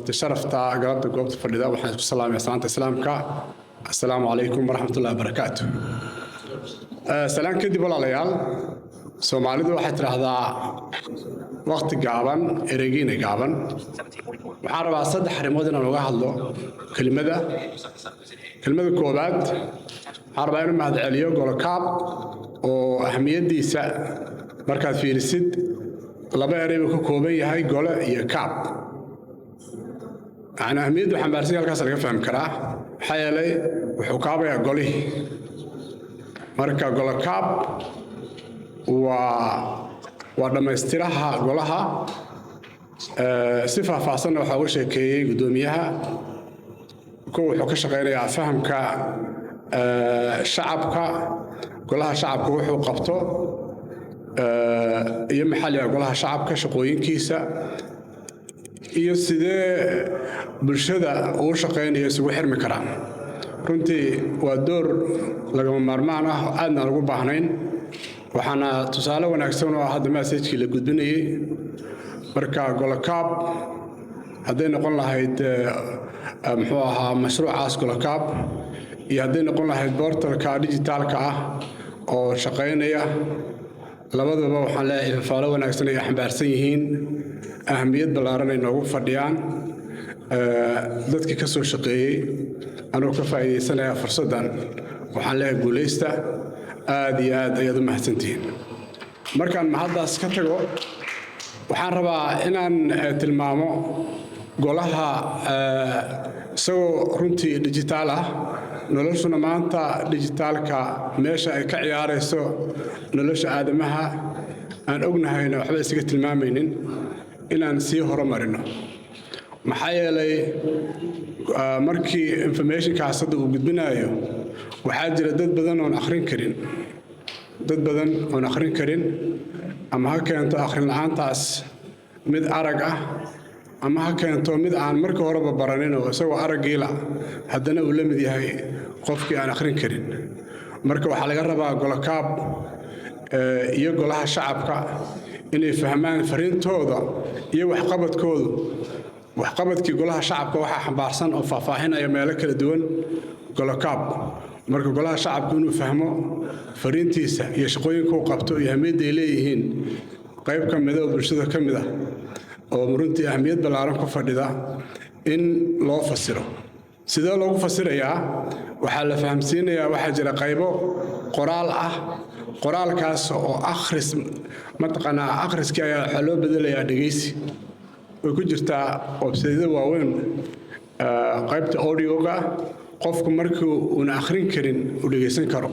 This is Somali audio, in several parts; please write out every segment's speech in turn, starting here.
شرفتا قلبت قوبت فريدا وحنا السلام يا سلامة إسلامك السلام عليكم ورحمة الله وبركاته. سلام كدي ولا ليال سومالي دو حتى هذا وقت جابن إرجين جابن وحارب عصد حرمودنا الواحد له كلمة كوبات حارب أنا مع العليا قول كاب وأهمية دي مركز في السد لبا يريبك كوبية هاي قول هي كاب أنا أهمية وحمارسي هالكاس اللي فهم كراه حيالي وحكابة يقولي مركز قول كاب ولما استراحة قولها صفة فاصلة وحاول شيء قدوميها كو حكى شغيرة فهم شعبك قولها شعبك وحو قبطه يم حالي قولها شعبك شقوين كيسة iyo sidee bulshada uu shaqeynaya isugu xirmi karaan runtii waa door laga maarmaan ah aadna lagu baahnayn waxaana tusaale wanaagsan oo hadda message-kii la gudbinayay marka golakaab hadday noqon lahayd muxuu ahaa mashruucaas golakaab iyo hadday noqon lahayd portalka digitalka ah oo shaqeynaya labadaba waxaan leeyahay faalo wanaagsan ay xambaarsan yihiin أهمية بلارنا إنه فديان ذاتك كسر شقي أنا كفاية سنة فرصة وحلا بوليستا آدي أيضا محسنتين مركان محضر سكتجو وحربا إن تلمامو قولها سو رنتي ديجيتالا نلشنا ما أنت ديجيتال كمشى كعيار سو نلش آدمها أن أجنها هنا وحبي سكت المامين inaan sii horumarino maxaa yeelay markii information-kaas hadda uu gudbinayo waxaa jira dad badan oo akhrin karin ama ha keento akhrin la'aantaas mid arag ah ama ha keento mid aan markii horeba baranin oo isagoo araggiila haddana uu la mid yahay qofkii aan akhrin karin marka waxaa laga rabaa golakaab iyo golaha shacabka inay fahmaan fariintooda iyo waxqabadkii golaha shacabka waxaa xambaarsan oo faahfaahinaya meelo kala duwan golakaab marka golaha shacabku inuu fahmo fariintiisa iyo shaqooyinka uu qabto iyo ahmiyadda ay leeyihiin qayb ka mid ah oo bulshada ka mid ah oo runtii ahmiyad ballaaran ku fadhida in loo fasiro sidee loogu fasirayaa waxaa la fahamsiinayaa waxaa jira qaybo qoraal ah qoraalkaas oo akhris mataqaanaa akhriskii ayaa waxaa loo bedelayaa dhegeysi way ku jirtaa websaydyada waaweyn qaybta audioga qofku markii uuna akhrin karin uu dhegeysan karo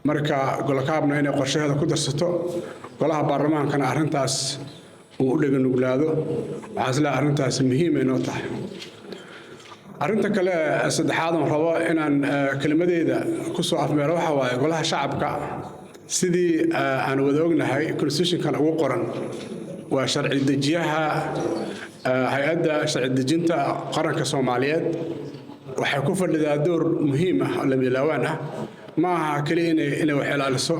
marka golakaabna inay qorshaheeda ku darsato golaha baarlamaankana arrintaas uu u dheganuglaado waxaa isla arrintaas muhiim ay noo tahay arrinta kale saddexaad aan rabo inaan kelimadeyda ku soo afmeero waxa waaye golaha shacabka sidii aan wada ognahay constitution-kan ugu qoran waa sharci dejiyaha hay-adda sharci dejinta qaranka Soomaaliyeed waxay ku fadhidaa door muhiim ah oo lama ilaawaan ah ma aha kaliya inay wax ilaaliso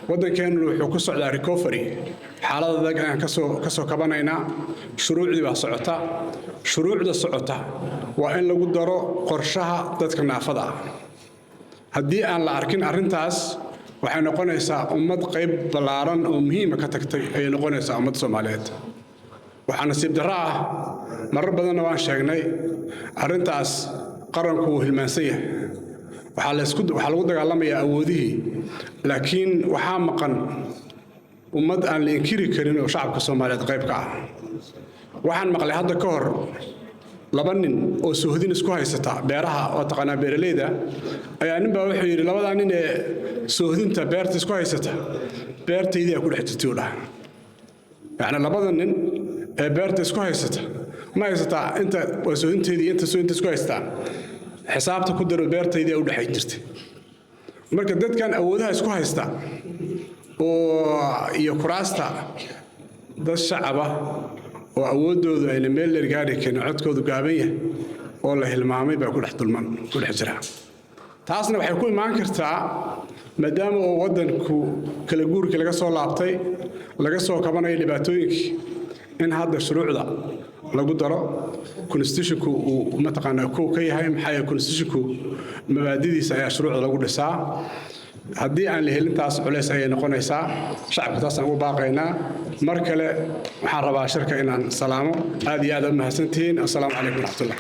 waddankeenu wuxuu ku socdaa recovery xaaladda adag aan ka soo kabanaynaa shuruucdii baa socota waa in lagu daro qorshaha dadka naafada ah haddii aan la arkin arrintaas waxay noqonaysaa ummad qayb ballaaran oo muhiima ka tagtay ayay noqonaysaa ummadda Soomaaliyeed waxaa nasiib darro ah marar badanna waan sheegnay arrintaas qaranku wuu hilmaansan yahay waxaa lagu dagaalamayaa awoodihii laakiin waxaa maqan ummad aan la inkiri karin oo shacabka Soomaaliyeed qayb ka ah waxaan maqlay hadda ka hor laba nin oo soohdin isku haysata beeraha oo taqaanaa beeraleyda ayaa nin baa wuxuu yidhi labadaa nin ee soohdinta beerta isku haysata beertaydii ku dhex jirtay u dhaha yacni labada nin ee beerta isku haysata ma haysataa inta waa soohdinteedii inta soohdinta isku haystaan xisaabta ku daro beertaydii u dhexayn jirtay marka dadkan awoodaha isku haysta oo iyo kuraasta dad shacaba oo awoodoodu ayna meel dheer gaari karin codkoodu gaaban yahay oo la hilmaamay baa ku dhex jira taasna waxay ku imaan kartaa maadaama uu waddanku kala guurkii laga soo laabtay laga soo kabanayo dhibaatooyinkii in hadda shuruucda lagu daro constitutionku uu mataqaanaa kow ka yahay maxaa constitutionku mabaadidiisa ayaa shuruucda lagu dhisaa haddii aan la helin taas culays ayay noqonaysaa shacabka taasaan ugu baaqaynaa mar kale waxaan rabaa shirka inaan salaamo aad iyo aad u mahadsantihiin assalaamu calaykum waraxmatullah